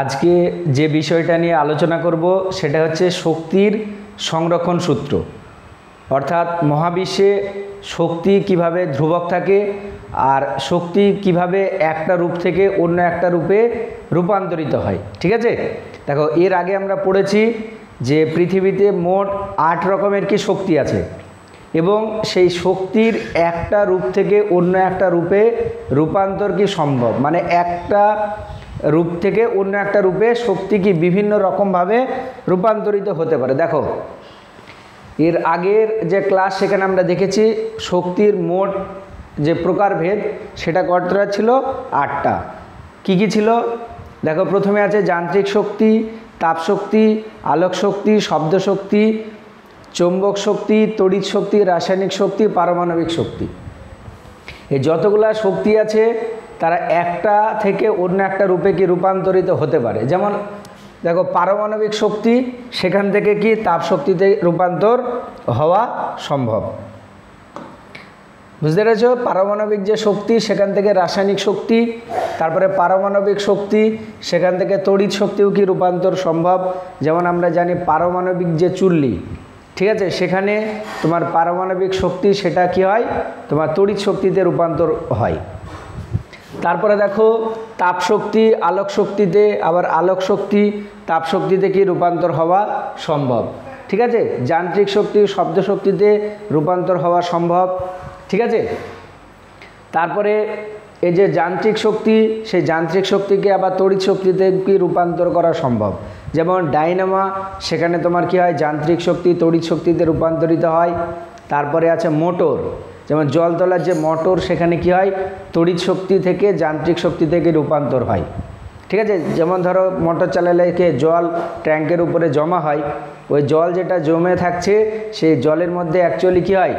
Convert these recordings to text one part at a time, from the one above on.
আজকে যে বিষয়টা নিয়ে আলোচনা করব সেটা হচ্ছে শক্তির সংরক্ষণ সূত্র, অর্থাৎ মহাবিশ্বে শক্তি কিভাবে ধ্রুবক থাকে আর শক্তি কিভাবে একটা রূপ থেকে অন্য একটা রূপে রূপান্তরিত হয়। ঠিক আছে, দেখো এর আগে আমরা পড়েছি যে পৃথিবীতে মোট 8 রকমের কি শক্তি আছে এবং সেই শক্তির একটা রূপ থেকে অন্য একটা রূপে রূপান্তর কি সম্ভব, মানে একটা রূপ থেকে অন্য একটা রূপে শক্তি কি বিভিন্ন রকমভাবে রূপান্তরিত হতে পারে। দেখো এর আগের যে ক্লাস সেখানে আমরা দেখেছি শক্তির মোট যে প্রকারভেদ সেটা কতটা ছিল, 8টা। কি কি ছিল দেখো, প্রথমে আছে যান্ত্রিক শক্তি, তাপ শক্তি, আলোক শক্তি, শব্দ শক্তি, চৌম্বক শক্তি, তড়িৎ শক্তি, রাসায়নিক শক্তি, পারমাণবিক শক্তি। এই যতগুলা শক্তি আছে তারা একটা থেকে অন্য একটা রূপে কি রূপান্তরিত হতে পারে। যেমন দেখো পারমাণবিক শক্তি, সেখান থেকে কি তাপ শক্তিতে রূপান্তর হওয়া সম্ভব। বুঝতে পেরেছো? পারমাণবিক যে শক্তি সেখান থেকে রাসায়নিক শক্তি, তারপরে পারমাণবিক শক্তি সেখান থেকে তড়িৎ শক্তিও কি রূপান্তর সম্ভব। যেমন আমরা জানি পারমাণবিক যে চুল্লি, ঠিক আছে, সেখানে তোমার পারমাণবিক শক্তি সেটা কি হয়, তোমার তড়িৎ শক্তিতে রূপান্তর হয়। তারপরে দেখো তাপ শক্তি আলোক শক্তিতে, আবার আলোক শক্তি তাপ শক্তিতে কি রূপান্তর হওয়া সম্ভব। ঠিক আছে, যান্ত্রিক শক্তি শব্দ শক্তিতে রূপান্তর হওয়া সম্ভব। ঠিক আছে, তারপরে এই যে যান্ত্রিক শক্তি, সেই যান্ত্রিক শক্তিকে আবার তড়িৎ শক্তিতে কি রূপান্তর করা সম্ভব। যেমন ডাইনামা, সেখানে তোমার কি হয়, যান্ত্রিক শক্তি তড়িৎ শক্তিতে রূপান্তরিত হয়। তারপরে আছে মোটর, যেমন জল তোলার যে মোটর, সেখানে কি হয়, তড়িৎ শক্তি থেকে যান্ত্রিক শক্তি থেকে রূপান্তর হয়। ঠিক আছে, যেমন ধরো মোটর চালালে জল ট্যাঙ্কের উপরে জমা হয়, ওই জল যেটা জমে থাকছে সেই জলের মধ্যে অ্যাকচুয়ালি কী হয়,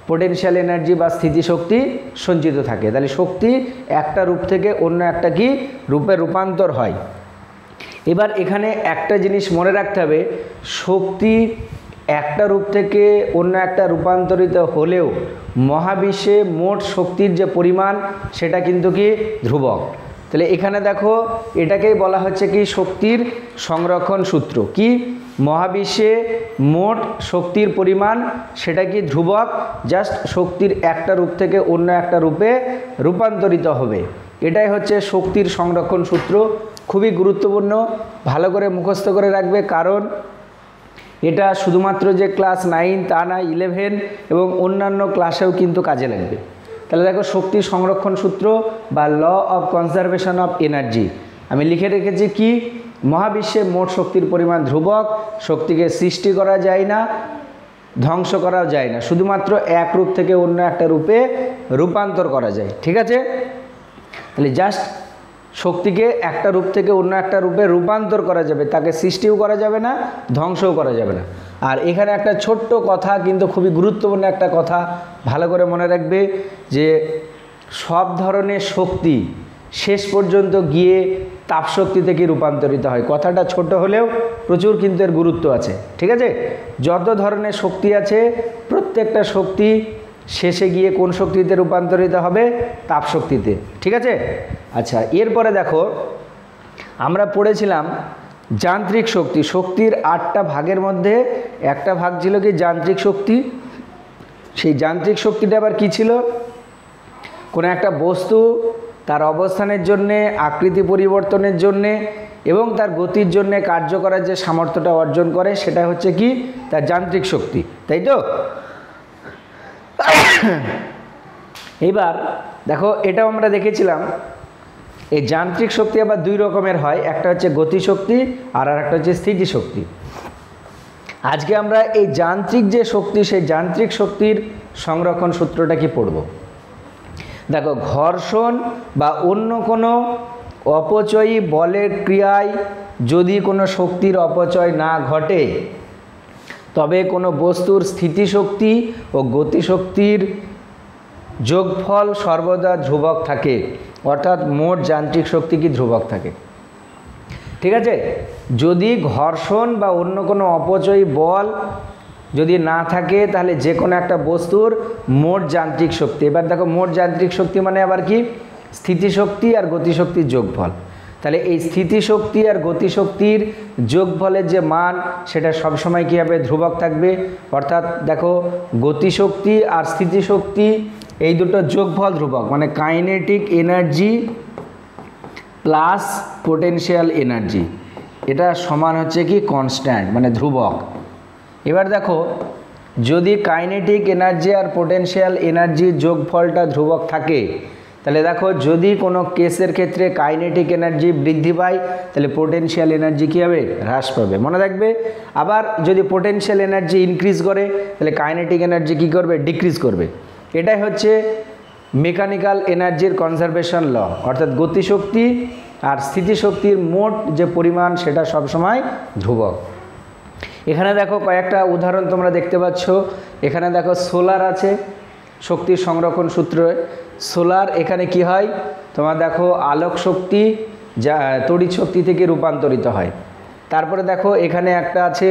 পোটেনশিয়াল এনার্জি বা স্থিতিশক্তি সঞ্চিত থাকে। তাহলে শক্তি একটা রূপ থেকে অন্য একটা কি রূপে রূপান্তর হয়। এবার এখানে একটা জিনিস মনে রাখতে হবে, শক্তি একটা রূপ থেকে অন্য একটা রূপান্তরিত হলেও মহাবিশ্বে মোট শক্তির যে পরিমাণ সেটা কিন্তু কি ধ্রুবক। তাহলে এখানে দেখো এটাকেই বলা হচ্ছে কি শক্তির সংরক্ষণ সূত্র। কি, মহাবিশ্বে মোট শক্তির পরিমাণ সেটা কি ধ্রুবক, জাস্ট শক্তির একটা রূপ থেকে অন্য একটা রূপে রূপান্তরিত হবে। এটাই হচ্ছে শক্তির সংরক্ষণ সূত্র। খুবই গুরুত্বপূর্ণ, ভালো করে মুখস্থ করে রাখবে, কারণ এটা শুধুমাত্র যে ক্লাস 9 তা না, 11 এবং অন্যান্য ক্লাসেও কিন্তু কাজে লাগবে। তাহলে দেখো শক্তির সংরক্ষণ সূত্র বা law of conservation of energy আমি লিখে রেখেছি। কি, মহাবিশ্বে মোট শক্তির পরিমাণ ধ্রুবক, শক্তিকে সৃষ্টি করা যায় না, ধ্বংস করাও যায় না, শুধুমাত্র এক রূপ থেকে অন্য একটা রূপে রূপান্তর করা যায়। ঠিক আছে, তাহলে জাস্ট শক্তিকে একটা রূপ থেকে অন্য একটা রূপে রূপান্তর করা যাবে, তাকে সৃষ্টিও করা যাবে না, ধ্বংসও করা যাবে না। আর এখানে একটা ছোট্ট কথা, কিন্তু খুবই গুরুত্বপূর্ণ একটা কথা ভালো করে মনে রাখবে, যে সব ধরনের শক্তি শেষ পর্যন্ত গিয়ে তাপশক্তি থেকে রূপান্তরিত হয়। কথাটা ছোট হলেও প্রচুর কিন্তু এর গুরুত্ব আছে। ঠিক আছে, যত ধরনের শক্তি আছে প্রত্যেকটা শক্তি শেষে গিয়ে কোন শক্তিতে রূপান্তরিত হবে, তাপশক্তিতে। ঠিক আছে, আচ্ছা এরপরে দেখো আমরা পড়েছিলাম যান্ত্রিক শক্তি। শক্তির 8টা ভাগের মধ্যে একটা ভাগ ছিল কি যান্ত্রিক শক্তি। সেই যান্ত্রিক শক্তিটা আবার কি ছিল, কোনো একটা বস্তু তার অবস্থানের জন্যে, আকৃতি পরিবর্তনের জন্যে এবং তার গতির জন্যে কার্য করার যে সামর্থ্যটা অর্জন করে সেটা হচ্ছে কি তার যান্ত্রিক শক্তি, তাই তো। এবার দেখো এটাও আমরা দেখেছিলাম, এই যান্ত্রিক শক্তি আবার 2 রকমের হয়, একটা হচ্ছে গতিশক্তি আর একটা হচ্ছে স্থিতিশক্তি। আজকে আমরা এই যান্ত্রিক যে শক্তি, সেই যান্ত্রিক শক্তির সংরক্ষণ সূত্রটা কি পড়ব। দেখো ঘর্ষণ বা অন্য কোনো অপচয়ী বলের ক্রিয়ায় যদি কোনো শক্তির অপচয় না ঘটে, তবে কোনো বস্তুর স্থিতিশক্তি ও গতিশক্তির যোগফল সর্বদা ধ্রুবক থাকে, অর্থাৎ মোট যান্ত্রিক শক্তি কি ধ্রুবক থাকে। ঠিক আছে, যদি ঘর্ষণ বা অন্য কোনো অপচয়ী বল যদি না থাকে তাহলে যে কোনো একটা বস্তুর মোট যান্ত্রিক শক্তি, এবার দেখো মোট যান্ত্রিক শক্তি মানে আবার কি স্থিতিশক্তি আর গতিশক্তির যোগফল। তাহলে এই স্থিতিশক্তি আর গতিশক্তির যোগফলের যে মান সেটা সবসময় কী হবে, ধ্রুবক থাকবে। অর্থাৎ দেখো গতিশক্তি আর স্থিতিশক্তি এই দুটো যোগফল ধ্রুবক, মানে kinetic energy plus potential energy, এটা সমান হচ্ছে কি কনস্ট্যান্ট, মানে ধ্রুবক। এবার দেখো যদি কাইনেটিক এনার্জি আর পোটেনশিয়াল এনার্জির যোগফলটা ধ্রুবক থাকে, তাহলে দেখো যদি কোনো কেসের ক্ষেত্রে কাইনেটিক এনার্জি বৃদ্ধি পায় তাহলে পোটেনশিয়াল এনার্জি কী হবে, হ্রাস পাবে, মনে রাখবে। আবার যদি পোটেনশিয়াল এনার্জি ইনক্রিজ করে তাহলে কাইনেটিক এনার্জি কী করবে, ডিক্রিজ করবে। এটাই হচ্ছে মেকানিক্যাল এনার্জির কনজারভেশন ল, অর্থাৎ গতিশক্তি আর স্থিতিশক্তির মোট যে পরিমাণ সেটা সবসময় ধ্রুবক। এখানে দেখো কয়েকটা উদাহরণ তোমরা দেখতে পাচ্ছ। এখানে দেখো সোলার আছে, শক্তির সংরক্ষণ সূত্রে সোলার, এখানে কি হয় তোমার দেখো আলোক শক্তি যা তড়িৎ শক্তি থেকে রূপান্তরিত হয়। তারপরে দেখো এখানে একটা আছে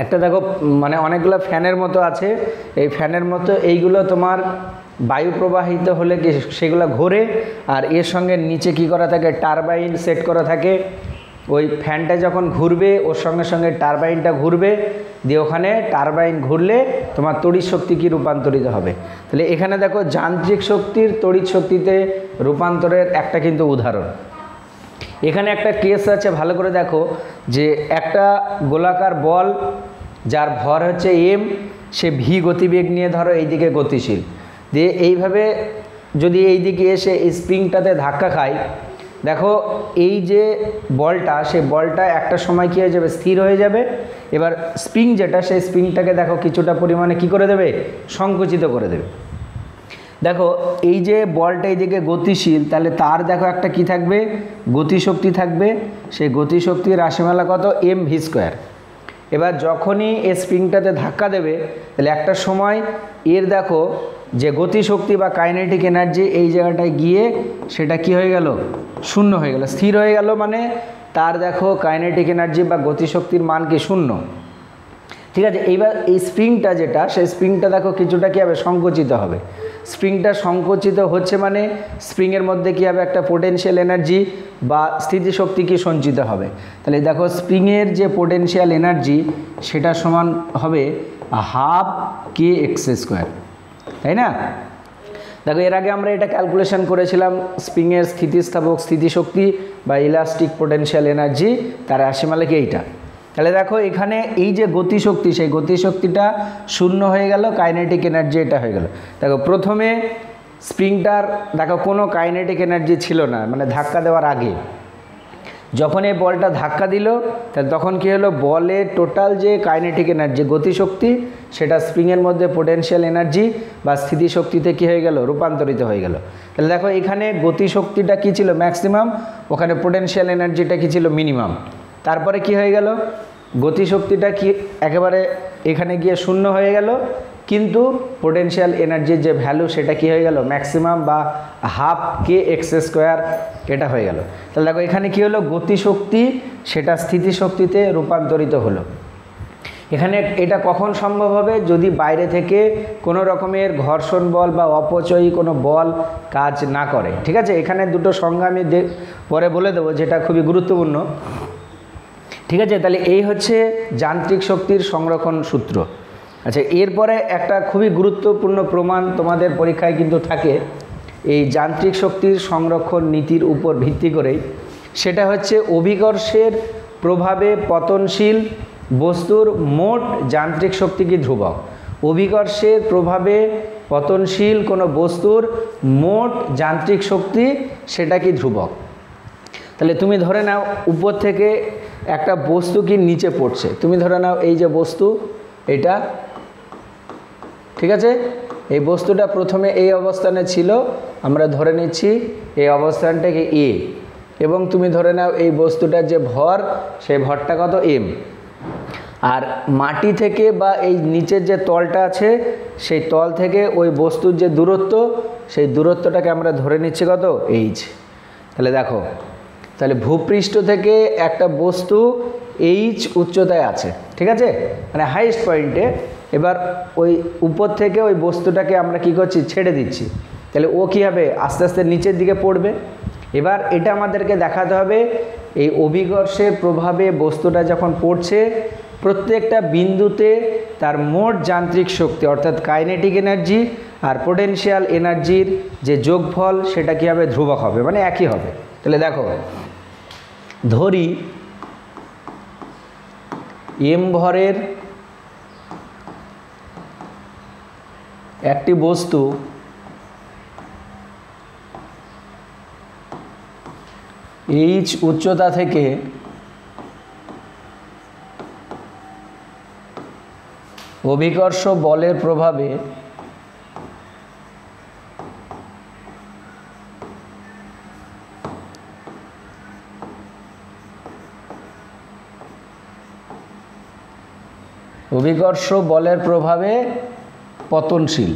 একটা দেখো মানে অনেকগুলো ফ্যানের মতো আছে, এই ফ্যানের মতো এইগুলো তোমার বায়ু প্রবাহিত হলে কি সেগুলো ঘোরে, আর এর সঙ্গে নিচে কি করা থাকে, টারবাইন সেট করা থাকে। ওই ফ্যানটা যখন ঘুরবে ওর সঙ্গে সঙ্গে টারবাইনটা ঘুরবে, দিয়ে ওখানে টারবাইন ঘুরলে তোমার তড়িৎ শক্তি কি রূপান্তরিত হবে। তাহলে এখানে দেখো যান্ত্রিক শক্তির তড়িৎ শক্তিতে রূপান্তরের একটা কিন্তু উদাহরণ। এখানে একটা কেস আছে, ভালো করে দেখো, যে একটা গোলাকার বল যার ভর হচ্ছে এম, সে ভি গতিবেগ নিয়ে ধরো এইদিকে গতিশীল, দিয়ে এইভাবে যদি এই দিকে এসে এই স্প্রিংটাতে ধাক্কা খায়, দেখো এই যে বলটা, সেই বলটা একটা সময় কী হয়ে যাবে, স্থির হয়ে যাবে। এবার স্প্রিং যেটা, সেই স্প্রিংটাকে দেখো কিছুটা পরিমাণে কি করে দেবে, সংকুচিত করে দেবে। দেখো এই যে বলটা এইদিকে গতিশীল, তাহলে তার দেখো একটা কি থাকবে, গতিশক্তি থাকবে। সেই গতিশক্তির রাশিমালা কত, এম ভি স্কোয়ার। এবার যখনই এই স্প্রিংটাতে ধাক্কা দেবে তাহলে একটা সময় এর দেখো যে গতিশক্তি বা কাইনেটিক এনার্জি এই জায়গাটায় গিয়ে সেটা কি হয়ে গেল, শূন্য হয়ে গেল, স্থির হয়ে গেল। মানে তার দেখো কাইনেটিক এনার্জি বা গতিশক্তির মান কি, শূন্য। ঠিক আছে, এইবার এই স্প্রিংটা যেটা, সেই স্প্রিংটা দেখো কিছুটা কী হবে, সংকুচিত হবে। স্প্রিংটা সংকুচিত হচ্ছে মানে স্প্রিংয়ের মধ্যে কী হবে, একটা পোটেনশিয়াল এনার্জি বা স্থিতিশক্তি কি সঞ্চিত হবে। তাহলে দেখো স্প্রিংয়ের যে পোটেনশিয়াল এনার্জি সেটা সমান হবে হাফ কে এক্স স্কোয়ার, তাই না। দেখো এর আগে আমরা এটা ক্যালকুলেশন করেছিলাম, স্প্রিংয়ের স্থিতিস্থাপক স্থিতিশক্তি বা ইলাস্টিক পোটেনশিয়াল এনার্জি, তার রাশিমালা কি এইটা। তাহলে দেখো এখানে এই যে গতিশক্তি, সেই গতিশক্তিটা শূন্য হয়ে গেল, কাইনেটিক এনার্জি এটা হয়ে গেল। দেখো প্রথমে স্প্রিংটার দেখো কোনো কাইনেটিক এনার্জি ছিল না, মানে ধাক্কা দেওয়ার আগে। যখন এই বলটা ধাক্কা দিল তখন কী হলো, বলের টোটাল যে কাইনেটিক এনার্জি গতিশক্তি সেটা স্প্রিংয়ের মধ্যে পোটেনশিয়াল এনার্জি বা স্থিতিশক্তিতে কী হয়ে গেল, রূপান্তরিত হয়ে গেল। তাহলে দেখো এখানে গতিশক্তিটা কী ছিল, ম্যাক্সিমাম, ওখানে পোটেনশিয়াল এনার্জিটা কী ছিল, মিনিমাম। তারপরে কি হয়ে গেল, গতিশক্তিটা কি একেবারে এখানে গিয়ে শূন্য হয়ে গেল, কিন্তু পোটেনশিয়াল এনার্জির যে ভ্যালু সেটা কি হয়ে গেল, ম্যাক্সিমাম বা হাফ কে এক্স স্কোয়ার, এটা হয়ে গেল। তাহলে দেখো এখানে কি হলো, গতিশক্তি সেটা স্থিতিশক্তিতে রূপান্তরিত হলো। এখানে এটা কখন সম্ভব হবে, যদি বাইরে থেকে কোনো রকমের ঘর্ষণ বল বা অপচয়ী কোনো বল কাজ না করে। ঠিক আছে, এখানে দুটো সংজ্ঞা আমি পরে বলে দেবো, যেটা খুবই গুরুত্বপূর্ণ। ঠিক আছে, তাহলে এই হচ্ছে যান্ত্রিক শক্তির সংরক্ষণ সূত্র। আচ্ছা, এরপরে একটা খুবই গুরুত্বপূর্ণ প্রমাণ তোমাদের পরীক্ষায় কিন্তু থাকে এই যান্ত্রিক শক্তির সংরক্ষণ নীতির উপর ভিত্তি করেই, সেটা হচ্ছে অভিকর্ষের প্রভাবে পতনশীল বস্তুর মোট যান্ত্রিক শক্তি কি ধ্রুবক। অভিকর্ষের প্রভাবে পতনশীল কোনো বস্তুর মোট যান্ত্রিক শক্তি সেটা কি ধ্রুবক। তাহলে তুমি ধরে নাও উপর থেকে একটা বস্তু কি নিচে পড়ছে, তুমি ধরে নাও এই যে বস্তু এটা, ঠিক আছে, এই বস্তুটা প্রথমে এই অবস্থানে ছিল, আমরা ধরে নিচ্ছি এই অবস্থানটাকে এ, এবং তুমি ধরে নাও এই বস্তুটার যে ভর, সেই ভরটা কত, এম। আর মাটি থেকে বা এই নিচের যে তলটা আছে সেই তল থেকে ওই বস্তুর যে দূরত্ব, সেই দূরত্বটাকে আমরা ধরে নিচ্ছি কত, এইচ। তাহলে দেখো, তাহলে ভূপৃষ্ঠ থেকে একটা বস্তু এইচ উচ্চতায় আছে, ঠিক আছে, মানে হাইস্ট পয়েন্টে। এবার ওই উপর থেকে ওই বস্তুটাকে আমরা কি করছি, ছেড়ে দিচ্ছি, তাহলে ও কী হবে, আস্তে আস্তে নিচের দিকে পড়বে। এবার এটা আমাদেরকে দেখাতে হবে এই অভিকর্ষের প্রভাবে বস্তুটা যখন পড়ছে প্রত্যেকটা বিন্দুতে তার মোট যান্ত্রিক শক্তি অর্থাৎ কাইনেটিক এনার্জি আর পোটেনশিয়াল এনার্জির যে যোগফল সেটা কী হবে, ধ্রুবক হবে, মানে একই হবে। তাহলে দেখো ধরি এম ভরের একটি বস্তু এইচ উচ্চতা থেকে অভিকর্ষ বলের প্রভাবে পতনশীল।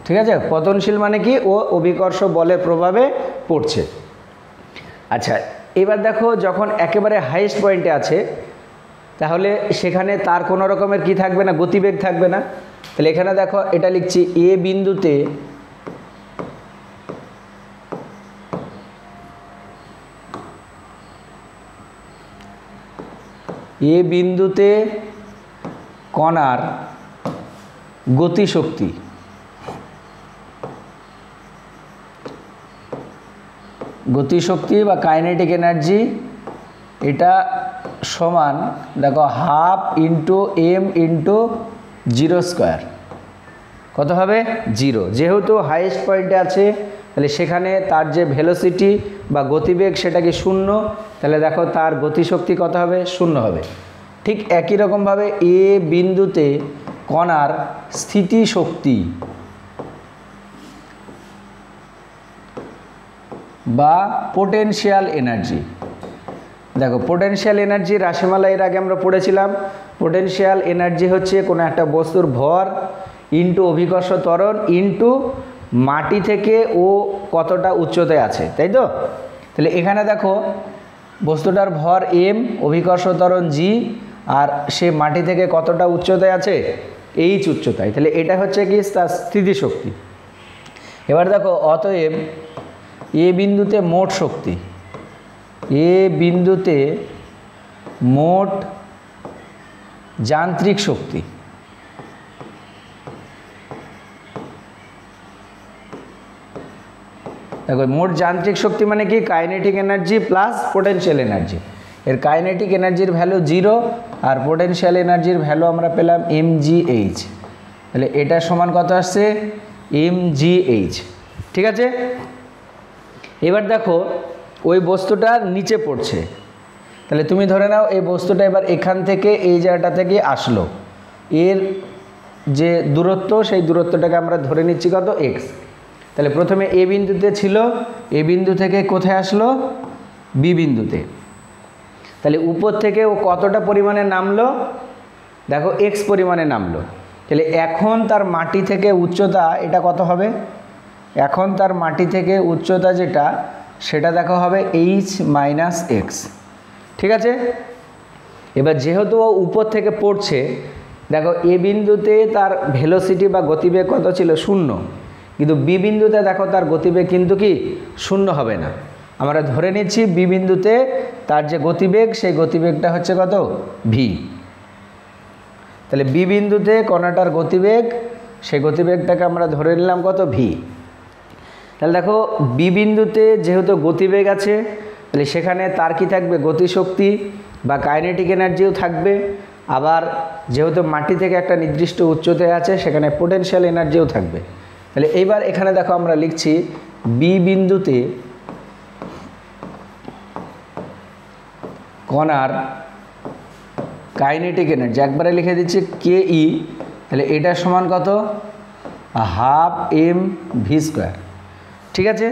ঠিক আছে, পতনশীল মানে কি, ও অভিকর্ষ বলের প্রভাবে পড়ছে। আচ্ছা, এবার দেখো যখন একেবারে হাইয়েস্ট পয়েন্টে আছে তাহলে সেখানে তার কোনো রকমের কি থাকবে না, গতিবেগ থাকবে না। তাহলে এখানে দেখো এটা লিখছি এ বিন্দুতে কণার গতিশক্তি বা কাইনেটিক এনার্জি এটা সমান দেখো 1/2 × m × 0² কত হবে 0। যেহেতু হাইয়েস্ট পয়েন্টে আছে তাহলে সেখানে তার যে ভেলোসিটি বা গতিবেগ সেটা কি 0, তাহলে দেখো তার গতিশক্তি কত হবে, 0 হবে। ঠিক একই রকমভাবে এ বিন্দুতে কণার স্থিতিশক্তি বা পোটেনশিয়াল এনার্জি, দেখো পোটেনশিয়াল এনার্জি রাশিমালা এর আগে আমরা পড়েছিলাম। পোটেনশিয়াল এনার্জি হচ্ছে কোনো একটা বস্তুর ভর ইন্টু অভিকর্ষ ত্বরণ ইন্টু মাটি থেকে ও কতটা উচ্চতায় আছে, তাই তো। তাহলে এখানে দেখো বস্তুটার ভর m, অভিকর্ষ ত্বরণ g, আর সে মাটি থেকে কতটা উচ্চতায় আছে, h উচ্চতায়। তাহলে এটা হচ্ছে কি তার স্থিতিশক্তি। এবার দেখো অতএব এ বিন্দুতে মোট শক্তি, মোট যান্ত্রিক শক্তি দেখো মোট যান্ত্রিক শক্তি মানে কি, kinetic energy plus potential energy. এর কাইনেটিক এনার্জির ভ্যালু 0 আর পোটেনশিয়াল এনার্জির ভ্যালু আমরা পেলাম mgh। তাহলে এটা সমান কত আসছে, mgh। ঠিক আছে, এবার দেখো ওই বস্তুটা নিচে পড়ছে। তাহলে তুমি ধরে নাও এই বস্তুটা এবার এখান থেকে এই জায়গাটা থেকে আসলো, এর যে দূরত্ব সেই দূরত্বটাকে আমরা ধরে নিচ্ছি কত, x। তাহলে প্রথমে এ বিন্দুতে ছিল, এ বিন্দু থেকে কোথায় আসলো, বি বিন্দুতে। তাহলে উপর থেকে ও কতটা পরিমাণে নামলো, দেখো x পরিমাণে নামলো। তাহলে এখন তার মাটি থেকে উচ্চতা এটা কত হবে, এখন তার মাটি থেকে উচ্চতা যেটা সেটা দেখো হবে h - x। ঠিক আছে, এবার যেহেতু ও উপর থেকে পড়ছে, দেখো এ বিন্দুতে তার ভেলোসিটি বা গতিবেগ কত ছিল, 0, কিন্তু বি বিন্দুতে দেখো তার গতিবেগ কিন্তু কি 0 হবে না। আমরা ধরে নিচ্ছি বি বিন্দুতে তার যে গতিবেগ সেই গতিবেগটা হচ্ছে কত, v। তাহলে বি বিন্দুতে কণাটার গতিবেগ, সেই গতিবেগটাকে আমরা ধরে নিলাম কত, v। তাহলে দেখো বি বিন্দুতে যেহেতু গতিবেগ আছে তাহলে সেখানে তার কি থাকবে, গতিশক্তি বা কাইনেটিক এনার্জিও থাকবে। আবার যেহেতু মাটি থেকে একটা নির্দিষ্ট উচ্চতায় আছে সেখানে পোটেনশিয়াল এনার্জিও থাকবে। তাহলে এইবার এখানে দেখো আমরা লিখছি বি বিন্দুতে কণার কাইনেটিক এনার্জি একবারে লিখে দিচ্ছি ke। তাহলে এটা সমান কত, 1/2 mv²। ঠিক আছে,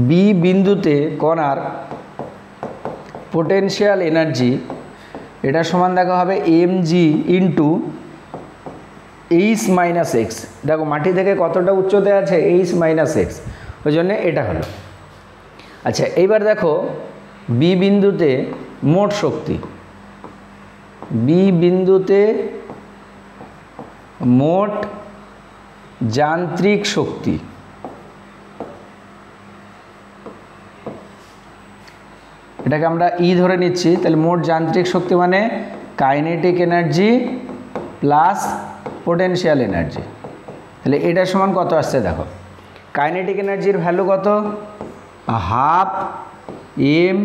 বি বিন্দুতে কণার পোটেনশিয়াল এনার্জি এটা সমান দেখা হবে mg ইন্টু h - x। দেখো মাটি থেকে কতটা উচ্চতায় আছে, h - x, ওই জন্যে এটা হলো। আচ্ছা, এইবার দেখো বি বিন্দুতে মোট শক্তি, বি বিন্দুতে মোট যান্ত্রিক শক্তি এটাকে আমরা ই ধরে নিচ্ছি। তাহলে মোট যান্ত্রিক শক্তি মানে kinetic energy plus potential energy. তাহলে এটার সমান কত আসছে দেখো, কাইনেটিক এনার্জির ভ্যালু কত, half M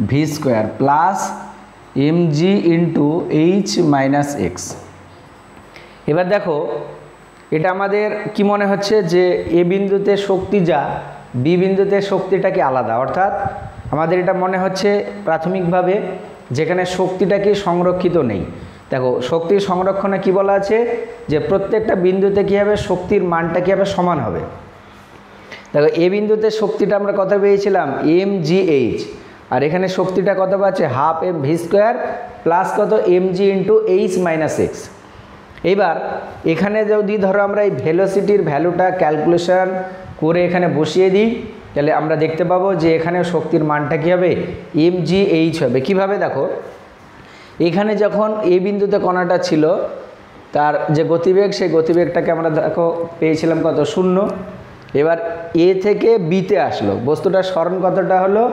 V square plus M G into H minus X. এবার দেখো এটা আমাদের কি মনে হচ্ছে যে এ বিন্দুতে শক্তি যা বি বিন্দুতে শক্তিটা কি আলাদা, অর্থাৎ আমাদের এটা মনে হচ্ছে প্রাথমিকভাবে যেখানে শক্তিটা কি সংরক্ষিত নেই। দেখো শক্তির সংরক্ষণে কি বলা আছে যে প্রত্যেকটা বিন্দুতে কী হবে, শক্তির মানটা কী হবে, সমান হবে। দেখো এ বিন্দুতে শক্তিটা আমরা কত পেয়েছিলাম, এম জি এইচ, আর এখানে শক্তিটা কত পাচ্ছে, half M V square plus কত M G into H minus X. এইবার এখানে যদি ধরো আমরা এই ভেলোসিটির ভ্যালুটা ক্যালকুলেশন করে এখানে বসিয়ে দিই, তাহলে আমরা দেখতে পাবো যে এখানে শক্তির মানটা কী হবে, এম জি এইচ হবে। কীভাবে দেখো, এখানে যখন এ বিন্দুতে কণাটা ছিল তার যে গতিবেগ, সেই গতিবেগটাকে আমরা দেখো পেয়েছিলাম কত, 0। এবার এ থেকে বিতে আসলো, বস্তুটার স্মরণ কতটা হলো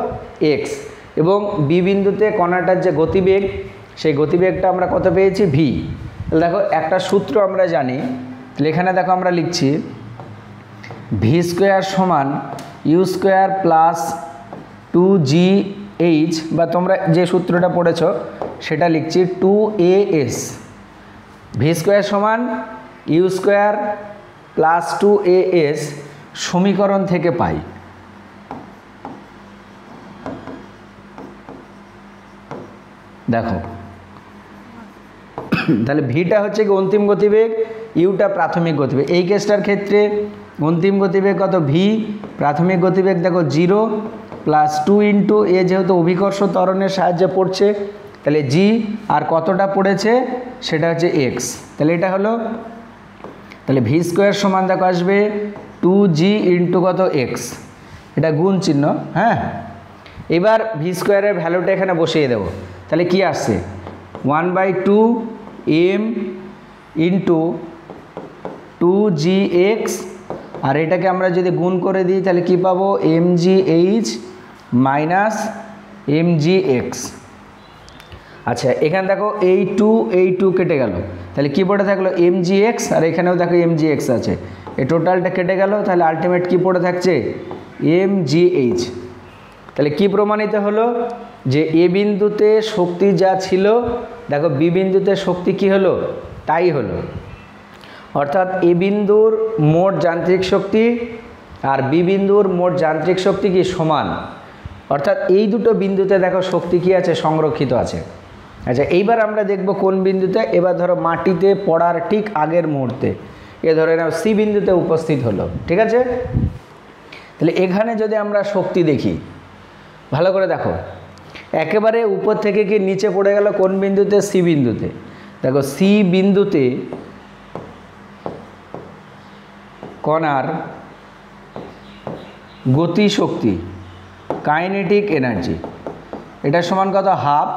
এক্স, এবং বি বিন্দুতে কণাটার যে গতিবেগ, সেই গতিবেগটা আমরা কত পেয়েছি, ভি। দেখো একটা সূত্র আমরা জানি, তাহলে এখানে দেখো আমরা লিখছি ভি স্কোয়ার সমান ইউ স্কোয়ার প্লাস 2gh, বা তোমরা যে সূত্রটা পড়েছো সেটা লিখছি 2as। ভি স্কোয়ার সমান ইউ স্কোয়ার প্লাস 2as সমীকরণ থেকে পাই। দেখো তাহলে ভিটা হচ্ছে কি অন্তিম গতিবেগ, ইউটা প্রাথমিক গতিবেগ। এই কেসটার ক্ষেত্রে অন্তিম গতিবেগ কত, ভি, প্রাথমিক গতিবেগ দেখো 0 প্লাস 2 ইন্টু এ, যেহেতু অভিকর্ষ ত্বরণের সাহায্যে পড়ছে তাহলে জি, আর কতটা পড়েছে সেটা হচ্ছে এক্স। তাহলে এটা হলো, তাহলে ভি স্কোয়ার সমান দেখো আসবে 2g ইন্টু কত এক্স, এটা গুণ চিহ্ন। হ্যাঁ, এবার ভি স্কোয়ারের ভ্যালুটা এখানে বসিয়ে দেবো, তাহলে কি আসছে 1/2 এম ইন্টু 2gx, আর এটাকে আমরা যদি গুণ করে দিই তাহলে কি পাবো, mgh মাইনাস mgx। আচ্ছা এখানে দেখো এই 2 কেটে গেল, তাহলে কি পড়ে থাকলো mgx, আর এখানেও দেখো mgx আছে, এই টোটালটা কেটে গেল, তাহলে আলটিমেট কি পড়ে থাকছে mgh। তাহলে কি প্রমাণিত হলো যে এ বিন্দুতে শক্তি যা ছিল দেখো বি বিন্দুতে শক্তি কি হলো, তাই হলো। অর্থাৎ এ বিন্দুর মোট যান্ত্রিক শক্তি আর বি বিন্দুর মোট যান্ত্রিক শক্তি কি সমান, অর্থাৎ এই দুটো বিন্দুতে দেখো শক্তি কি আছে, সংরক্ষিত আছে। আচ্ছা এইবার আমরা দেখব কোন বিন্দুতে, এবার ধরো মাটিতে পড়ার ঠিক আগের মুহূর্তে, এ ধরে নাও সি বিন্দুতে উপস্থিত হলো, ঠিক আছে। তাহলে এখানে যদি আমরা শক্তি দেখি ভালো করে দেখো, একেবারে উপর থেকে কি নিচে পড়ে গেল কোন বিন্দুতে, সি বিন্দুতে। দেখো সি বিন্দুতে কণার গতি শক্তি কাইনেটিক এনার্জি, এটা সমান কত, হাফ।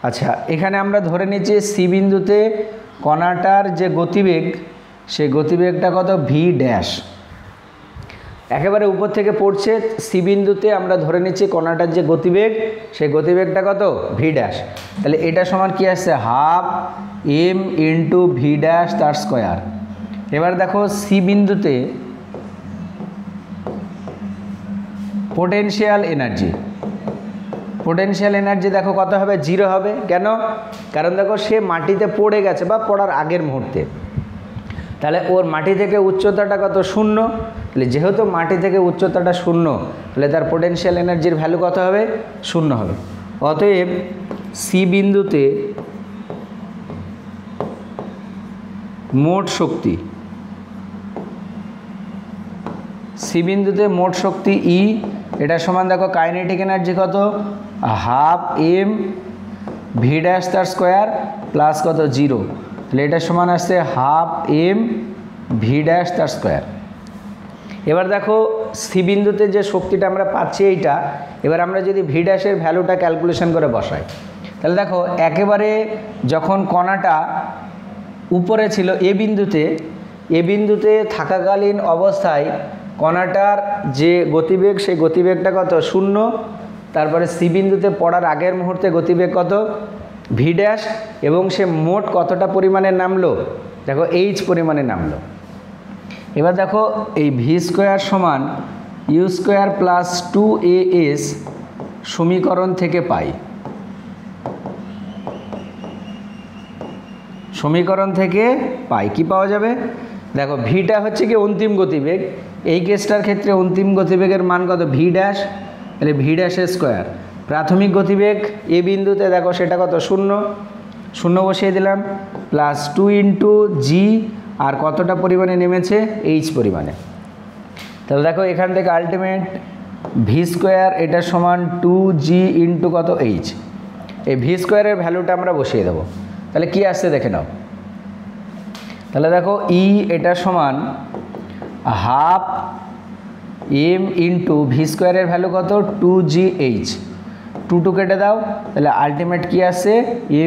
আচ্ছা এখানে আমরা ধরে নিচ্ছি সি বিন্দুতে কণাটার যে গতিবেগ, সেই গতিবেগটা কত, ভি ড্যাশ। একেবারে উপর থেকে পড়ছে সি বিন্দুতে, আমরা ধরে নিচ্ছি কণাটার যে গতিবেগ, সেই গতিবেগটা কত, ভি ড্যাশ। তাহলে এটা সমান কি আসছে, half M into V dash তার স্কোয়ার। এবার দেখো সি বিন্দুতে পোটেনশিয়াল এনার্জি, পোটেনশিয়াল এনার্জি দেখো কত হবে, 0 হবে। কেন, কারণ দেখো সে মাটিতে পড়ে গেছে বা পড়ার আগের মুহূর্তে, তাহলে ওর মাটি থেকে উচ্চতাটা কত, 0। তাহলে যেহেতু মাটি থেকে উচ্চতাটা 0, তাহলে তার পোটেনশিয়াল এনার্জির ভ্যালু কত হবে, 0 হবে। অতএব সি বিন্দুতে মোট শক্তি, সি বিন্দুতে মোট শক্তি ই, এটা সমান দেখো কাইনেটিক এনার্জি কত, হাফ এম ভি ড্যাশ তার স্কোয়ার প্লাস কত 0, তাহলে এটা সমান আসছে হাফ এম ভি ড্যাশ তার স্কোয়ার। এবার দেখো সি বিন্দুতে যে শক্তিটা আমরা পাচ্ছি এইটা, এবার আমরা যদি ভি ড্যাশের ভ্যালুটা ক্যালকুলেশন করে বসাই, তাহলে দেখো একেবারে যখন কণাটা উপরে ছিল এ বিন্দুতে থাকাকালীন অবস্থায় কণাটার যে গতিবেগ, সেই গতিবেগটা কত, 0, তারপরে সি বিন্দুতে পড়ার আগের মুহূর্তে গতিবেগ কত ভি ড্যাশ, এবং সে মোট কতটা পরিমাণে নামলো, দেখো এইচ পরিমাণে নামলো। এবার দেখো এই ভি স্কোয়ার সমান ইউ স্কোয়ার প্লাস 2as সমীকরণ থেকে পাই, সমীকরণ থেকে পাই কি পাওয়া যাবে, দেখো ভিটা হচ্ছে কি অন্তিম গতিবেগ, এই কেসটার ক্ষেত্রে অন্তিম গতিবেগের মান কত ভি ড্যাশ, তাহলে ভি ড্যাশের স্কোয়ার। প্রাথমিক গতিবেগ এ বিন্দুতে দেখো সেটা কত 0, 0 বসিয়ে দিলাম, প্লাস 2 ইন্টু জি, আর কতটা পরিমাণে নেমেছে এইচ পরিমাণে। তাহলে দেখো এখান থেকে আলটিমেট ভি স্কোয়ার এটা সমান 2g ইন্টু কত এইচ, এই ভি স্কোয়ারের ভ্যালুটা আমরা বসিয়ে দেবো। তাহলে কি আসছে দেখে নাও, তাহলে দেখো ই এটা সমান হাফ এম ইন্টু ভি স্কোয়ারের ভ্যালু কত 2gh, 2 কেটে দাও, তাহলে আলটিমেট কি আসছে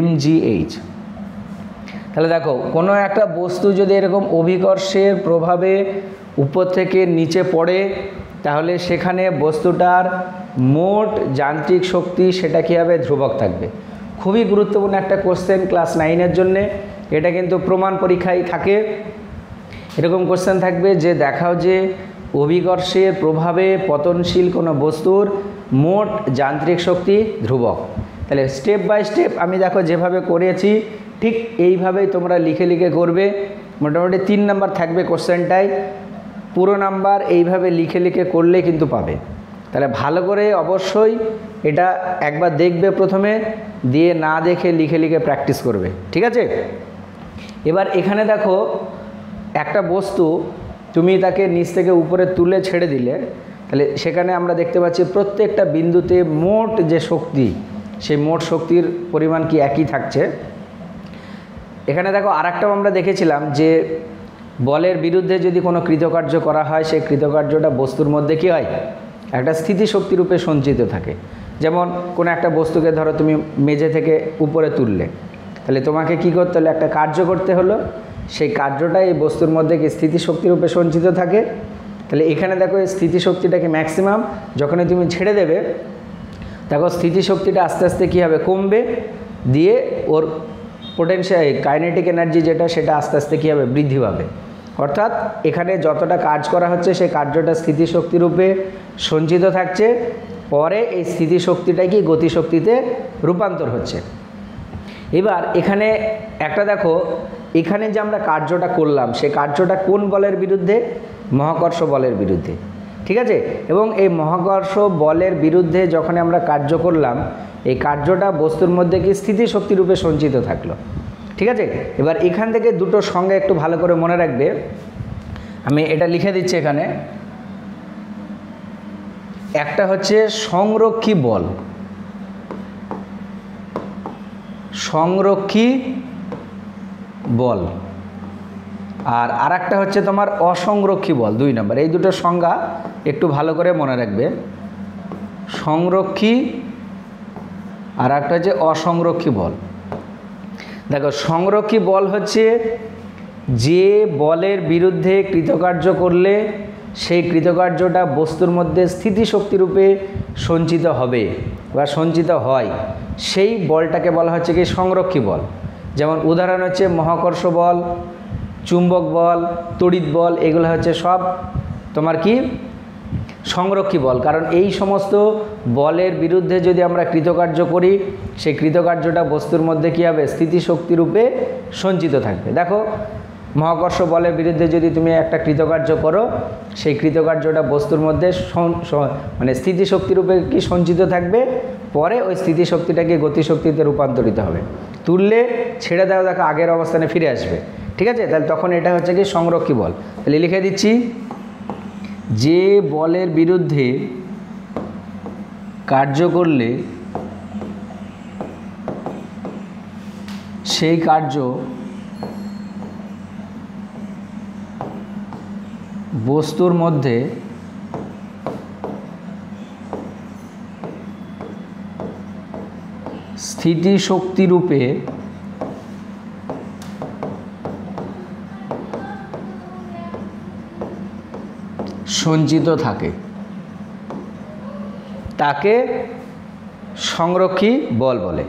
mgh। তাহলে দেখো কোনো একটা বস্তু যদি এরকম অভিকর্ষের প্রভাবে উপর থেকে নিচে পড়ে, তাহলে সেখানে বস্তুটার মোট যান্ত্রিক শক্তি সেটা কী হবে ধ্রুবক থাকবে। খুবই গুরুত্বপূর্ণ একটা কোশ্চেন ক্লাস 9-এর জন্যে, এটা কিন্তু প্রমাণ পরীক্ষায় থাকে। এরকম কোশ্চেন থাকবে যে দেখাও যে অভিকর্ষের প্রভাবে পতনশীল কোনো বস্তুর মোট যান্ত্রিক শক্তি ধ্রুবক। তাহলে স্টেপ বাই স্টেপ আমি দেখো যেভাবে করেছি ঠিক এইভাবেই তোমরা লিখে লিখে করবে। মোটামুটি 3 নাম্বার থাকবে কোশ্চেনটাই, পুরো নাম্বার এইভাবে লিখে লিখে করলে কিন্তু পাবে। তাহলে ভালো করে অবশ্যই এটা একবার দেখবে প্রথমে, দিয়ে না দেখে লিখে লিখে প্র্যাকটিস করবে, ঠিক আছে। এবার এখানে দেখো একটা বস্তু তুমি তাকে নিচ থেকে উপরে তুলে ছেড়ে দিলে, তাহলে সেখানে আমরা দেখতে পাচ্ছি প্রত্যেকটা বিন্দুতে মোট যে শক্তি, সেই মোট শক্তির পরিমাণ কি একই থাকছে। এখানে দেখো আরেকটাও আমরা দেখেছিলাম যে বলের বিরুদ্ধে যদি কোনো কৃতকার্য করা হয়, সেই কৃতকার্যটা বস্তুর মধ্যে কি হয় একটা স্থিতিশক্তি রূপে সঞ্চিত থাকে। যেমন কোনো একটা বস্তুকে ধরো তুমি মেঝে থেকে উপরে তুললে, তাহলে তোমাকে কি করতে হলো একটা কার্য করতে হলো, সেই কার্যটা এই বস্তুর মধ্যে কি স্থিতিশক্তি রূপে সঞ্চিত থাকে। তাহলে এখানে দেখো এই স্থিতিশক্তিটাকে ম্যাক্সিমাম যখনই তুমি ছেড়ে দেবে, দেখো স্থিতিশক্তিটা আস্তে আস্তে কী হবে কমবে, দিয়ে ওর পোটেনশিয়াল কাইনেটিক এনার্জি যেটা সেটা আস্তে আস্তে কী হবে বৃদ্ধি পাবে। অর্থাৎ এখানে যতটা কাজ করা হচ্ছে সেই কার্যটা স্থিতিশক্তি রূপে সঞ্চিত থাকছে, পরে এই স্থিতিশক্তিটাই কি গতিশক্তিতে রূপান্তর হচ্ছে। এবার এখানে একটা দেখো, এখানে যে আমরা কার্যটা করলাম সেই কার্যটা কোন বলের বিরুদ্ধে, মহাকর্ষ বলের বিরুদ্ধে, ঠিক আছে। এবং এই মহাকর্ষ বলের বিরুদ্ধে যখন আমরা কার্য করলাম, এই কার্যটা বস্তুর মধ্যে কি স্থিতিশক্তি রূপে সঞ্চিত থাকলো, ঠিক আছে। এবার এখান থেকে দুটো সংজ্ঞা একটু ভালো করে মনে রাখবে, আমি এটা লিখে দিচ্ছি এখানে। একটা হচ্ছে সংরক্ষী বল, সংরক্ষী বল, আর আরেকটা হচ্ছে তোমার অসংরক্ষী বল, 2 নম্বর। এই দুটো সংজ্ঞা একটু ভালো করে মনে রাখবে, সংরক্ষী আর একটা হচ্ছে অসংরক্ষী বল। দেখো সংরক্ষী বল হচ্ছে যে বলের বিরুদ্ধে কৃতকার্য করলে সেই কৃতকার্যটা বস্তুর মধ্যে স্থিতিশক্তিরূপে সঞ্চিত হবে বা সঞ্চিত হয়, সেই বলটাকে বলা হচ্ছে কি সংরক্ষী বল। যেমন উদাহরণ হচ্ছে মহাকর্ষ বল, চুম্বক বল, তড়িৎ বল, এগুলো হচ্ছে সব তোমার কি সংরক্ষী বল। কারণ এই সমস্ত বলের বিরুদ্ধে যদি আমরা কৃতকার্য করি, সেই কৃতকার্যটা বস্তুর মধ্যে কী হবে স্থিতিশক্তিরূপে সঞ্চিত থাকবে। দেখো মহাকর্ষ বলের বিরুদ্ধে যদি তুমি একটা কৃতকার্য করো, সেই কৃতকার্যটা বস্তুর মধ্যে মানে স্থিতিশক্তিরূপে কি সঞ্চিত থাকবে, পরে ওই স্থিতিশক্তিটাকে গতিশক্তিতে রূপান্তরিত হবে, তুললে ছেড়ে দাও দেখো আগের অবস্থানে ফিরে আসবে, ঠিক আছে। তাহলে তখন এটা হচ্ছে কি সংরক্ষী বল। তাহলে লিখে দিচ্ছি, যে বলের বিরুদ্ধে কার্য করলে সেই কার্য বস্তুর মধ্যে স্থিতিশক্তিরূপে সঞ্চিত থাকে, তাকে সংরক্ষী বল বলে।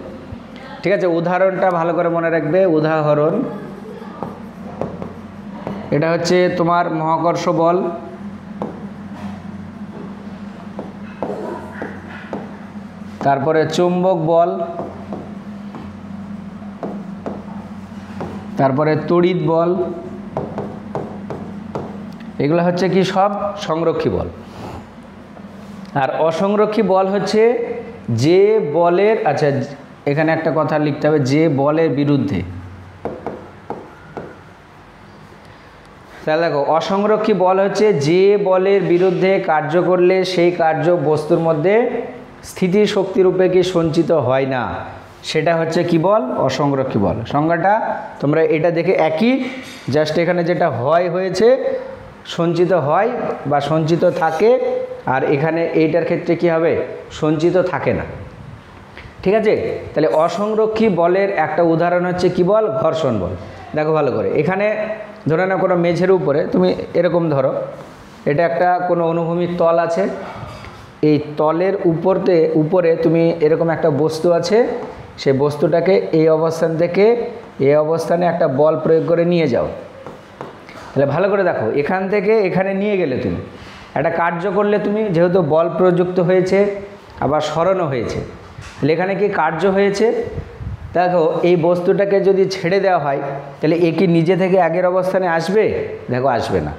ঠিক আছে, উদাহরণটা ভালো করে মনে রাখবে। উদাহরণ, এটা হচ্ছে তোমার মহাকর্ষ বল, তারপরে চুম্বক বল, তারপরে তড়িৎ বল, এগুলো হচ্ছে কি সব সংরক্ষী বল। আর অসংরক্ষী বল হচ্ছে যে বলের, আচ্ছা এখানে একটা কথা লিখতে হবে, যে বলের বিরুদ্ধে। তাহলে দেখো, অসংরক্ষী বল হচ্ছে যে বলের বিরুদ্ধে কার্য করলে সেই কার্য বস্তুর মধ্যে স্থিতিশক্তিরূপে কি সঞ্চিত হয় না, সেটা হচ্ছে কি বল? অসংরক্ষী বল। সংজ্ঞাটা তোমরা এটা দেখে একই, জাস্ট এখানে যেটা হয়েছে সঞ্চিত হয় বা সঞ্চিত থাকে, আর এখানে এইটার ক্ষেত্রে কি হবে? সঞ্চিত থাকে না। ঠিক আছে, তাহলে অসংরক্ষী বলের একটা উদাহরণ হচ্ছে কি বল? ঘর্ষণ বল। দেখো ভালো করে, এখানে ধরে নাও কোনো মেঝের উপরে তুমি এরকম ধরো, এটা একটা কোনো অনুভূমিক তল আছে, এই তলের উপরে তুমি এরকম একটা বস্তু আছে, সেই বস্তুটাকে এই অবস্থান থেকে এই অবস্থানে একটা বল প্রয়োগ করে নিয়ে যাও। তাহলে ভালো করে দেখো, এখান থেকে এখানে নিয়ে গেলে তুমি একটা কার্য করলে, তুমি যেহেতু বল প্রযুক্ত হয়েছে আবার সরণও হয়েছে, তাহলে এখানে কি কার্য হয়েছে? দেখো, এই বস্তুটাকে যদি ছেড়ে দেওয়া হয় তাহলে এ কি নিজে থেকে আগের অবস্থানে আসবে? দেখো আসবে না।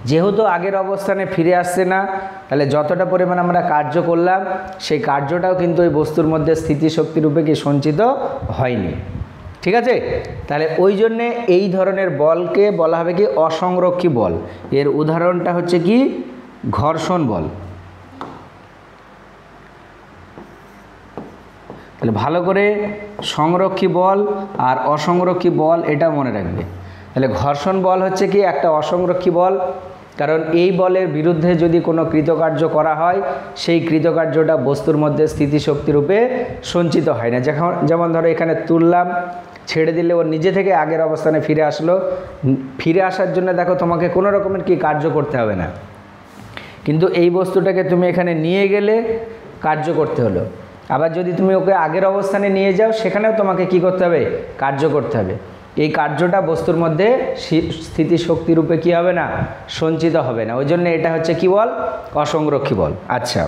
যেহেতু আগের অবস্থানে ফিরে আসছে না, তাহলে যতটা পরিমাণ আমরা কার্য করলাম সেই কার্যটাও কিন্তু ওই বস্তুর মধ্যে স্থিতিশক্তিরূপে কি সঞ্চিত হয়নি। ঠিক আছে, তাহলে ওই জন্যে এই ধরনের বলকে বলা হবে কি? অসংরক্ষী বল। এর উদাহরণটা হচ্ছে কি? ঘর্ষণ বল। তাহলে ভালো করে সংরক্ষী বল আর অসংরক্ষী বল এটা মনে রাখবে। তাহলে ঘর্ষণ বল হচ্ছে কি? একটা অসংরক্ষী বল, কারণ এই বলের বিরুদ্ধে যদি কোনো কৃতকার্য করা হয় সেই কৃতকার্যটা বস্তুর মধ্যে স্থিতিশক্তিরূপে সঞ্চিত হয় না। যেমন ধরো এখানে তুললাম, ছেড়ে দিলে ও নিজে থেকে আগের অবস্থানে ফিরে আসলো। ফিরে আসার জন্য দেখো তোমাকে কোনো রকমের কি কার্য করতে হবে না, কিন্তু এই বস্তুটাকে তুমি এখানে নিয়ে গেলে কার্য করতে হলো। আবার যদি তুমি ওকে আগের অবস্থানে নিয়ে যাও, সেখানেও তোমাকে কি করতে হবে? কার্য করতে হবে। এই কার্যটা বস্তুর মধ্যে স্থিতিশক্তিরূপে কি হবে না? সঞ্চিত হবে না। ওই জন্য এটা হচ্ছে কি বল? অসংরক্ষী বল। আচ্ছা,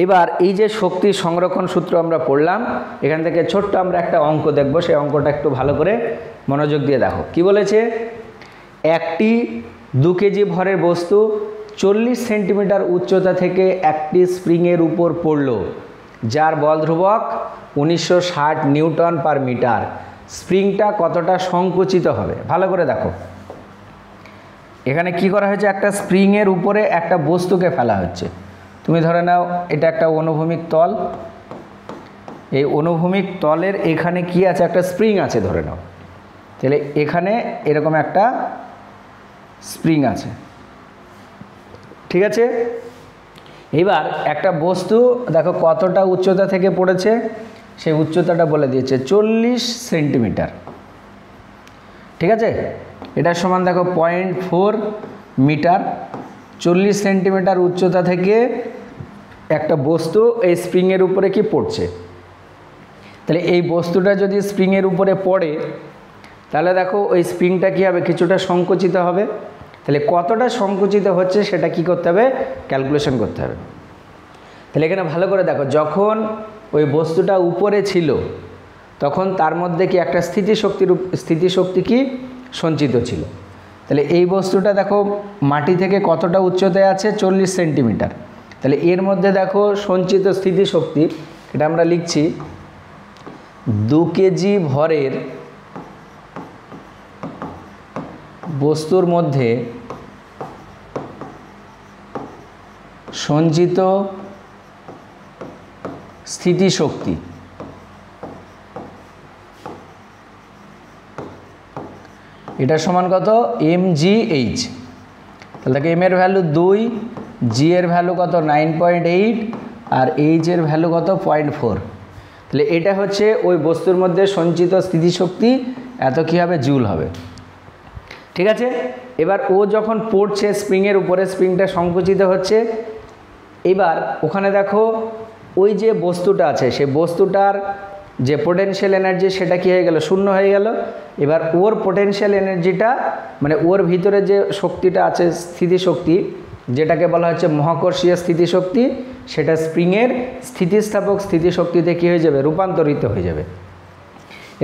এবার এই যে শক্তি সংরক্ষণ সূত্র আমরা পড়লাম, এখান থেকে ছোট্ট আমরা একটা অঙ্ক দেখব, সেই অঙ্কটা একটু ভালো করে মনোযোগ দিয়ে দেখো। কি বলেছে? একটি 2 কেজি ভরের বস্তু 40 সেন্টিমিটার উচ্চতা থেকে একটি স্প্রিংয়ের উপর পড়ল, যার বল ধ্রুবক 1960 নিউটন পার মিটার। স্প্রিংটা কতটা সংকুচিত হবে? ভালো করে দেখো, এখানে কি করা হয়েছে? একটা স্প্রিংয়ের উপরে একটা বস্তুকে ফেলা হচ্ছে। তুমি ধরে নাও এটা একটা অনুভূমিক তল, এই অনুভূমিক তলের এখানে কি আছে? একটা স্প্রিং আছে ধরে নাও। তাহলে এখানে এরকম একটা স্প্রিং আছে। ঠিক আছে, এবার একটা বস্তু দেখো কতটা উচ্চতা থেকে পড়েছে, সেই উচ্চতাটা বলে দিয়েছে 40 সেন্টিমিটার। ঠিক আছে, এটার সমান দেখো 0.4 মিটার। 40 সেন্টিমিটার উচ্চতা থেকে একটা বস্তু এই স্প্রিংয়ের উপরে কি পড়ছে। তাহলে এই বস্তুটা যদি স্প্রিংয়ের উপরে পড়ে, তাহলে দেখো ওই স্প্রিংটা কী হবে? কিছুটা সংকুচিত হবে। তাহলে কতটা সংকুচিত হচ্ছে সেটা কি করতে হবে? ক্যালকুলেশন করতে হবে। তাহলে এখানে ভালো করে দেখো, যখন ওই বস্তুটা উপরে ছিল তখন তার মধ্যে কি একটা স্থিতিশক্তি কি সঞ্চিত ছিল। তাহলে এই বস্তুটা দেখো মাটি থেকে কতটা উচ্চতায় আছে? 40 সেন্টিমিটার। তাহলে এর মধ্যে দেখো সঞ্চিত স্থিতিশক্তি, এটা আমরা লিখছি 2 কেজি ভরের বস্তুর মধ্যে সঞ্চিত স্থিতিশক্তি। এটা সমান কত? mgh। তাহলে দেখো m এর ভ্যালু 2, g এর ভ্যালু কত? 9.8, আর h এর ভ্যালু কত? 0.4। তাহলে এটা হচ্ছে ওই বস্তুর মধ্যে সঞ্চিত স্থিতিশক্তি, এত কী হবে? জুল হবে। ঠিক আছে, এবার ও যখন পড়ছে স্প্রিংয়ের উপরে, স্প্রিংটা সংকুচিত হচ্ছে। এবার ওখানে দেখো ওই যে বস্তুটা আছে সেই বস্তুটার যে পোটেনশিয়াল এনার্জি সেটা কী হয়ে গেল, শূন্য হয়ে গেল। এবার ওর পোটেনশিয়াল এনার্জিটা মানে ওর ভিতরে যে শক্তিটা আছে স্থিতিশক্তি, যেটাকে বলা হচ্ছে মহাকর্ষীয় স্থিতিশক্তি, সেটা স্প্রিংয়ের স্থিতিস্থাপক স্থিতিশক্তিতে কী হয়ে যাবে, রূপান্তরিত হয়ে যাবে।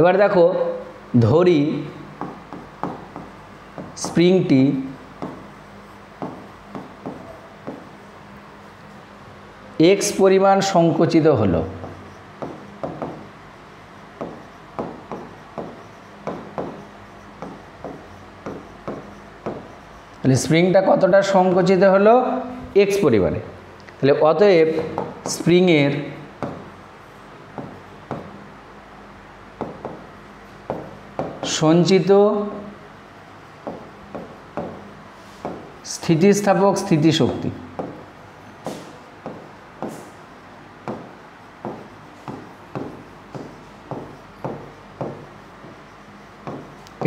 এবার দেখো ধরি স্প্রিংটি এক্স পরিমাণ সংকুচিত হলো, তাহলে স্প্রিংটা কতটা সংকুচিত হলো, এক্স পরিমাণে। তাহলে অতএব স্প্রিংয়ের সঞ্চিত স্থিতিস্থাপক স্থিতিশক্তি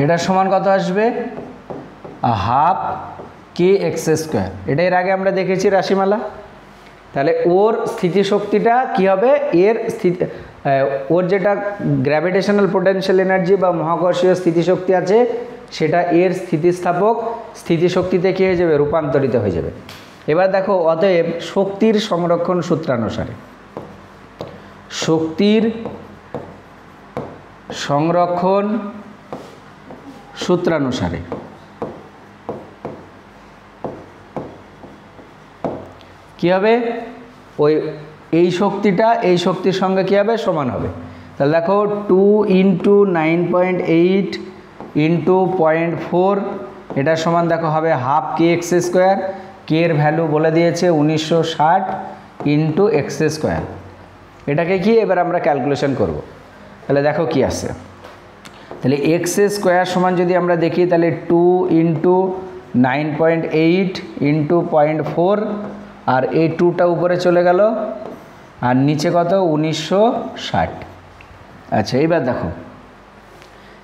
এটার সমান কত আসবে, হাফ কে এক্স স্কোয়ার। এটা এর আগে আমরা দেখেছি রাশিমালা। তাহলে ওর স্থিতিশক্তিটা কি হবে, ওর যেটা গ্র্যাভিটেশনাল পোটেনশিয়াল এনার্জি বা মহাকর্ষীয় স্থিতিশক্তি আছে সেটা এর স্থিতিস্থাপক স্থিতিশক্তিতে কী হয়ে যাবে, রূপান্তরিত হয়ে যাবে। এবার দেখো অতএব শক্তির সংরক্ষণ সূত্রানুসারে, শক্তির সংরক্ষণ সূত্রানুসারে কী হবে, এই শক্তিটা এই শক্তির সঙ্গে কী হবে, সমান হবে। তাহলে দেখো 2 × 9.8 × 0.4 এটার সমান দেখো হবে হাফ কে এক্স স্কোয়ার। কে এর ভ্যালু বলে দিয়েছে 1960 × এক্স স্কোয়ার। এটাকে কি এবার আমরা ক্যালকুলেশন করব। তাহলে দেখো কি আছে, তাহলে এক্স স্কোয়ার সমান যদি আমরা দেখি তাহলে 2 × 9.8 × 0.4, আর এই 2টা উপরে চলে গেল আর নিচে কত 1960। আচ্ছা এইবার দেখো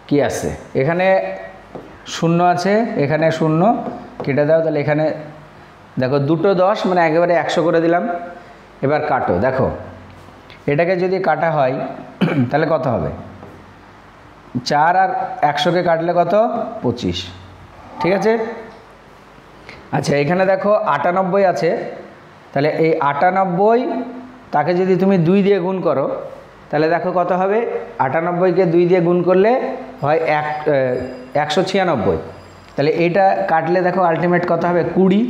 কি আছে, এখানে 0 আছে, এখানে 0 কেটে দাও। তাহলে এখানে দেখো 2টো 10 মানে একেবারে 100 করে দিলাম। এবার কাটো, দেখো এটাকে যদি কাটা হয় তাহলে কত হবে, 4 আর 100কে কাটলে কত 25, ঠিক আছে। আচ্ছা এখানে দেখো 98 আছে, তাহলে এই 98 তাকে যদি তুমি 2 দিয়ে গুণ করো তাহলে দেখো কত হবে, 98কে 2 দিয়ে গুণ করলে হয় 196। তাহলে এইটা কাটলে দেখো আলটিমেট কত হবে 20,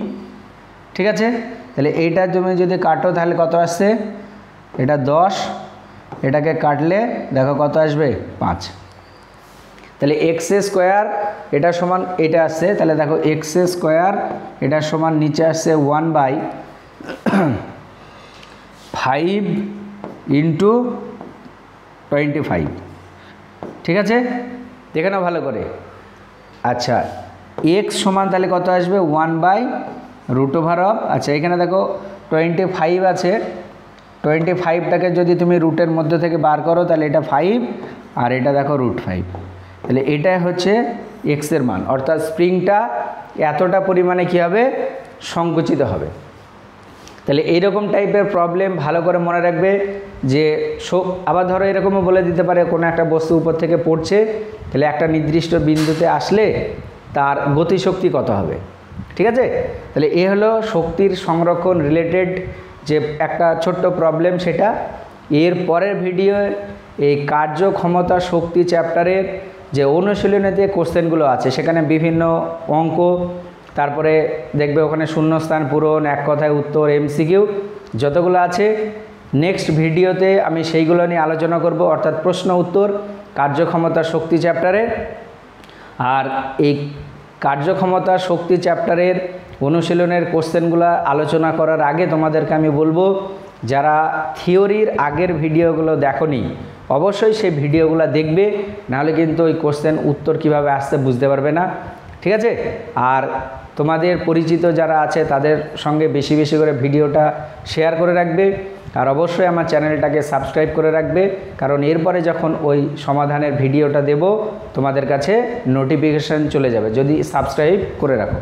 ঠিক আছে। তাহলে এইটা তুমি যদি কাটো তাহলে কত আসছে, এটা 10, এটাকে কাটলে দেখো কত আসবে 5। তাহলে এক্স স্কোয়ার এটা সমান এটা আসছে, তাহলে দেখো এক্স স্কোয়ার এটা সমান নিচে আসছে 1/5 × 25, ঠিক আছে। দেখে নাও ভালো করে। আচ্ছা এক্স সমান তাহলে কত আসবে 1/√। আচ্ছা এখানে দেখো 25 আছে, 25টাকে যদি তুমি রুটের মধ্যে থেকে বার করো তাহলে এটা 5 আর এটা দেখো √5। তাহলে এটাই হচ্ছে এক্সের মান, অর্থাৎ স্প্রিংটা এতটা পরিমাণে কী হবে, সংকুচিত হবে। তাহলে এইরকম টাইপের প্রবলেম ভালো করে মনে রাখবে যে আবার ধরো এরকমও বলে দিতে পারে কোনো একটা বস্তু উপর থেকে পড়ছে, তাহলে একটা নির্দিষ্ট বিন্দুতে আসলে তার গতিশক্তি কত হবে, ঠিক আছে। তাহলে এ হলো শক্তির সংরক্ষণ রিলেটেড যে একটা ছোট্ট প্রবলেম সেটা। এর পরের ভিডিও এই কার্যক্ষমতা শক্তি চ্যাপ্টারের যে অনুশীলনীতে কোশ্চেনগুলো আছে সেখানে বিভিন্ন অঙ্ক, তারপরে দেখবে ওখানে শূন্যস্থান পূরণ, এক কথায় উত্তর, এমসিকিউ যতগুলো আছে নেক্সট ভিডিওতে আমি সেইগুলো নিয়ে আলোচনা করব, অর্থাৎ প্রশ্ন উত্তর কার্যক্ষমতা শক্তি চ্যাপ্টারের। আর এই কার্যক্ষমতা শক্তি চ্যাপ্টারের অনুশীলনের কোশ্চেনগুলো আলোচনা করার আগে তোমাদেরকে আমি বলবো, যারা থিওরির আগের ভিডিওগুলো দেখোনি অবশ্যই সেই ভিডিওগুলো দেখবে, নাহলে কিন্তু ওই কোশ্চেন উত্তর কিভাবে আসতে বুঝতে পারবে না, ঠিক আছে। আর তোমাদের পরিচিত যারা আছে তাদের সঙ্গে বেশি বেশি করে ভিডিওটা শেয়ার করে রাখবে, আর অবশ্যই আমার চ্যানেলটাকে সাবস্ক্রাইব করে রাখবে, কারণ এরপরে যখন ওই সমাধানের ভিডিওটা দেব তোমাদের কাছে নোটিফিকেশান চলে যাবে যদি সাবস্ক্রাইব করে রাখো।